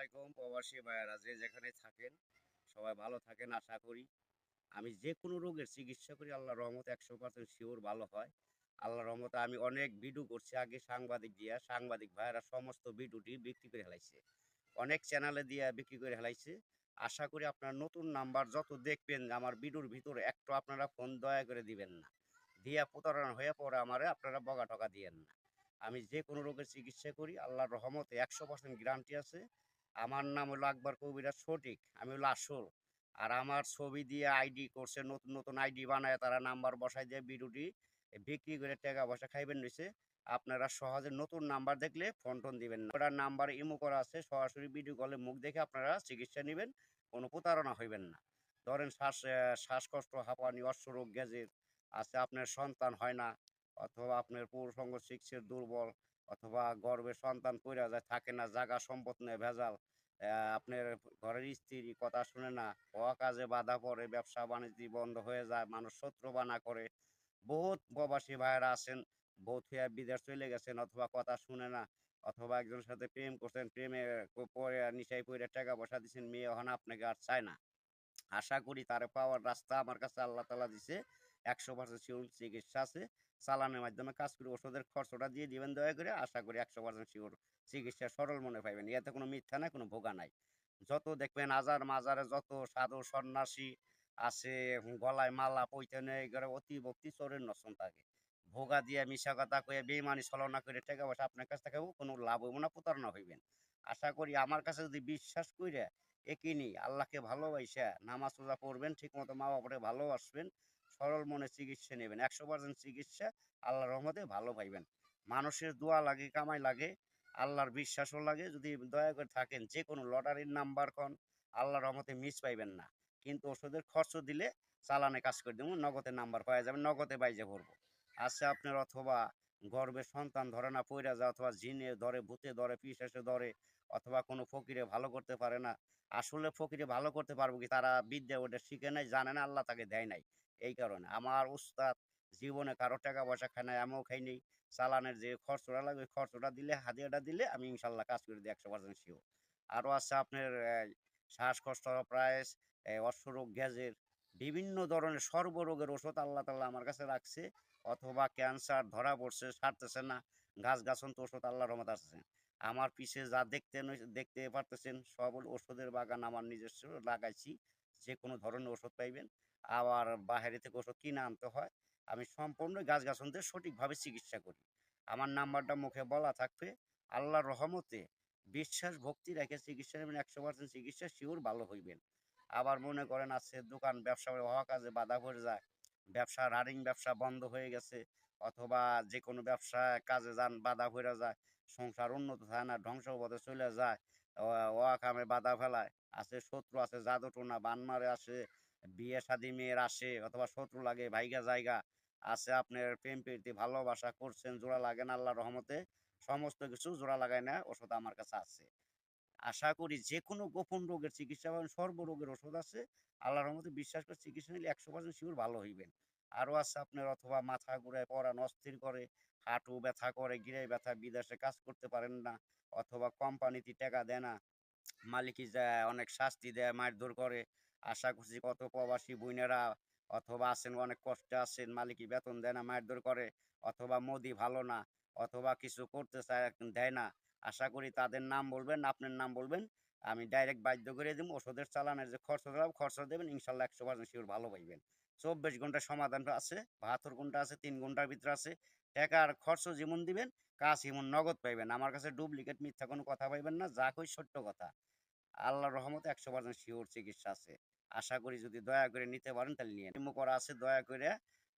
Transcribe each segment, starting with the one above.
আলাইকুম প্রবাসী ভাইয়ারা যে যেখানে থাকেন সবাই ভালো থাকেন আশা করি। আমি যে কোনো রোগের চিকিৎসা করি আল্লাহর রহমতে 100% শিওর ভালো হয়। আল্লাহর রহমতে আমি অনেক ভিডিও করছি আগে সাংবাদিক দিয়া, সাংবাদিক ভাইয়ারা সমস্ত ভিডিওটি বিক্রি করে হেলাইছে। অনেক চ্যানেলে দিয়া বিক্রি করে হেলাইছে। আশা করি আপনারা নতুন নাম্বার যত দেখবেন আমার ভিডিওর ভিতরে একটু আপনারা ফোন দয়া করে দিবেন না। দিয়া প্রতারণা হয়ে পরে আমারে আপনারা বকা-টকা দিয়েন না। আমি যে কোনো রোগের চিকিৎসা করি আল্লাহর রহমতে 100% গ্যারান্টি আছে। আমার নাম হলো আকবর কবিরাজ সঠিক। আমি হলো আসল। আর আমার ছবি দিয়ে আইডি করছে নতুন, নতুন আইডি বানায় তারা নাম্বার বসায় দিয়ে ভিডিওটি বিক্রি করে টাকা পয়সা খাইবেন নিছে। আপনারা সহজে নতুন নাম্বার দেখলে ফোন-টোন দিবেন না। ওটার নাম্বার ইমো করা আছে। সরাসরি ভিডিও কলে মুখ দেখে আপনারা চিকিৎসা নিবেন। কোনো প্রতারণা হইবেন না। ধরেন শ্বাসকষ্ট, হাঁপানি, অশ্বরোগ, গ্যাজের আছে আপনার সন্তান হয় না অথবা আপনার পুরুষাঙ্গ সিক্সের দুর্বল অথবা গর্ভে সন্তান পইড়া যায় থাকে না, জাগা সম্পদ নিয়ে ভেজাল। আপনার ঘরের স্ত্রী কথা শুনে না, অকাজে বাধা পড়ে, ব্যবসা-বাণিজ্য বন্ধ হয়ে যায়, মানুষ শত্রুবানা করে। বহুত প্রবাসী ভাইয়েরা আছেন, বউ থুইয়া বিদেশ চলে গেছেন অথবা কথা শুনে না, অথবা একজনের সাথে প্রেম করছেন, প্রেমে পইড়া নিশায় পইড়া টাকা পয়সা দিছেন, মেয়ে এখন আপনাকে আর চায় না। আশা করি তারে পাওয়ার রাস্তা আমার কাছে আল্লাহ তাআলা দিছে। 100% শিওর চিকিৎসা আছে। চালানের মাধ্যমে কাজ করে ওষুধের খরচটা দিয়ে দিবেন দয়া করে। আশা করি 100% শিওর চিকিৎসা সরল মনে পাইবেন। ইয়াতে কোনো মিথ্যা নাই, কোনো ভোগা নাই। যত দেখবেন আজার-মাজারে যত সাধু সন্ন্যাসী আছে, গলায় মালা পইতে নেই, এগুলো অতি ভক্তি চোরের নসন থাকে। ভোগা দিয়া মিছা কথা কইয়া বেইমানি ছলনা করে টাকা পয়সা আপনার কাছ থেকে কোনো লাভ হইব না, প্রতারণা হইবেন। আশা করি আমার কাছে যদি বিশ্বাস কইরা একিনি আল্লাহকে ভালোবাইসা নামাজ রোজা পড়বেন, ঠিকমতো মা-বাবারে ভালোবাসবেন, সরল মনে চিকিৎসা নেবেন। 100% চিকিৎসা আল্লাহর রহমতে ভালো পাইবেন। মানুষের দোয়া লাগে, কামাই লাগে, আল্লাহর বিশ্বাসও লাগে। যদি দয়া করে থাকেন যেকোনো লটারির নাম্বার কন, আল্লাহর রহমতে মিস পাইবেন না। কিন্তু ওষুধের খরচ দিলে চালানে কাজ করে দিমু, নগদে নাম্বার পাওয়া যাবে, নগদে বাইজা পড়বো। আচ্ছা আপনার অথবা গর্ভে সন্তান ধরে না পইড়া যায় অথবা জিনে ধরে, ভূতে ধরে, পিশাচে ধরে অথবা কোনো ফকিরে ভালো করতে পারে না। আসলে ফকিরে ভালো করতে পারবো কি? তারা বিদ্যা ওটা শিখে নাই, জানে না, আল্লাহ তাকে দেয় নাই। এই কারণে। আমার উস্তাদ জীবনে কারো টাকা পয়সা খায় নাই, আমিও খাই নাই। চালানের যে খরচটা লাগে, ওই খরচটা দিলে, হাদিয়াটা দিলে আমি ইনশাআল্লাহ কাজ করে দিই 100% সিওর। আরো আছে আপনার শ্বাসকষ্ট, প্রাইস, অশ্বরোগ, গ্যাজের বিভিন্ন ধরনের সর্বরোগের ওষুধ আল্লাহ তাআলা আমার কাছে রাখছে। অথবা ক্যান্সার ধরা পড়ছে, সারতেছে না, গাছ-গাছন্ত ওষুধ আল্লাহর রহমতে আছে। আমার পিছে যা দেখতে পারতেছেন সব হলো ওষুধের বাগান আমার নিজস্ব লাগাইছি। যেকোনো ধরনের ওষুধ পাইবেন। আবার বাহিরে থেকে ওষুধ কিনে আনতে হয়। আমি সম্পূর্ণ গাছ-গাছন্দের সঠিকভাবে চিকিৎসা করি। আমার নাম্বারটা মুখে বলা থাকবে। আল্লাহর রহমতে বিশ্বাস ভক্তি রেখে চিকিৎসা নেবেন 100% চিকিৎসা সিওর ভালো হইবেন। আবার মনে করেন আছে দোকান ব্যবসা কাজে বাধা পড়ে যায়। ব্যবসা রানিং ব্যবসা বন্ধ হয়ে গেছে অথবা যেকোনো ব্যবসা কাজে যান বাধা পইড়া যায়। সংসার উন্নত হয় না, ধ্বংসের পথে চইলা যায়। অকামে বাধা ফেলায়। আছে শত্রু আছে জাদুটোনা বান মারে আসে, বিয়ে-শাদী মেয়ের আসে অথবা শত্রু লাগে ভাইগা জায়গা। আছে আপনার প্রেম প্রীতি ভালোবাসা করছেন, জোড়া লাগে না আল্লাহর রহমতে। সমস্ত কিছু জোড়া লাগায় নেয়া ওষুধ আমার কাছে আছে। আশা করি যেকোনো গোপন রোগের চিকিৎসা পাবেন, সর্বরোগের ওষুধ আছে। আল্লাহর রহমতে বিশ্বাস করে চিকিৎসা নিলে 100% সিওর ভালো হইবেন। আরো আছে আপনার অথবা মাথা ঘুরায়, পরান অস্থির করে, হাঁটু ব্যথা করে, গিরায় ব্যথা, বিদেশে কাজ করতে পারেন না অথবা কোম্পানিতে টাকা দেয় না, মালিকই যায় অনেক শাস্তি দেয়, মারধর করে। আশা করছি কত প্রবাসী বুইনেরা অথবা আছেন অনেক কষ্টে আছেন, মালিকই বেতন দেয় না, মারধর করে অথবা মোদি ভালো না অথবা কিছু করতে চায় দেয় না। আশা করি তাদের নাম বলবেন, আপনার নাম বলবেন। আমি ডাইরেক্ট বাধ্য করে দিব। ওষুধের চালানের যে খরচ দেবেন ইনশাআল্লাহ 100% সিওর ভালো পাইবেন। 24 ঘন্টার সমাধানটা আছে, 72 ঘন্টা আছে, 3 ঘন্টার ভিতরে আছে। টাকার খরচ যেমন দিবেন, কাজ এমন নগদ পাইবেন। আমার কাছে ডুপ্লিকেট মিথ্যা কোনো কথা পাইবেন না। যা কই সত্য কথা। আল্লাহর রহমতে 100% সিওর চিকিৎসা আছে। আশা করি যদি দয়া করে নিতে পারেন তাহলে নিয়েন। ইমো করা আছে দয়া কইরা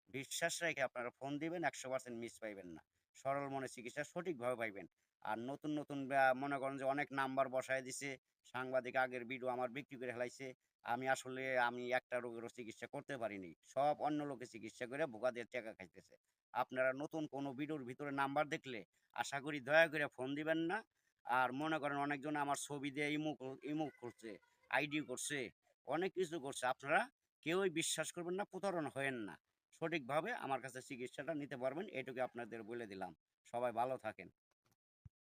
বিশ্বাস রেখে আপনারা ফোন দিবেন 100% মিস পাইবেন না। সরল মনে চিকিৎসা সঠিকভাবে পাইবেন। আর নতুন, নতুন মনে করেন যে অনেক নাম্বার বসায় দিছে। সাংবাদিক আগের ভিডিও আমার বিক্রি করে হেলাইছে। আমি একটা রোগেরও চিকিৎসা করতে পারিনি। সব অন্য লোকে চিকিৎসা করে ভোগাদের টাকা খাইতেছে। আপনারা নতুন কোনো ভিডিওর ভিতরে নাম্বার দেখলে আশা করি দয়া করে ফোন দিবেন না। আর মনে করেন অনেকজন আমার ছবি দিয়ে ইমো করছে, আইডি করছে, অনেক কিছু করছে। আপনারা কেউই বিশ্বাস করবেন না, প্রতারণা হয়েন না। সঠিকভাবে আমার কাছে চিকিৎসাটা নিতে পারবেন। এটুকু আপনাদের বলে দিলাম। সবাই ভালো থাকেন।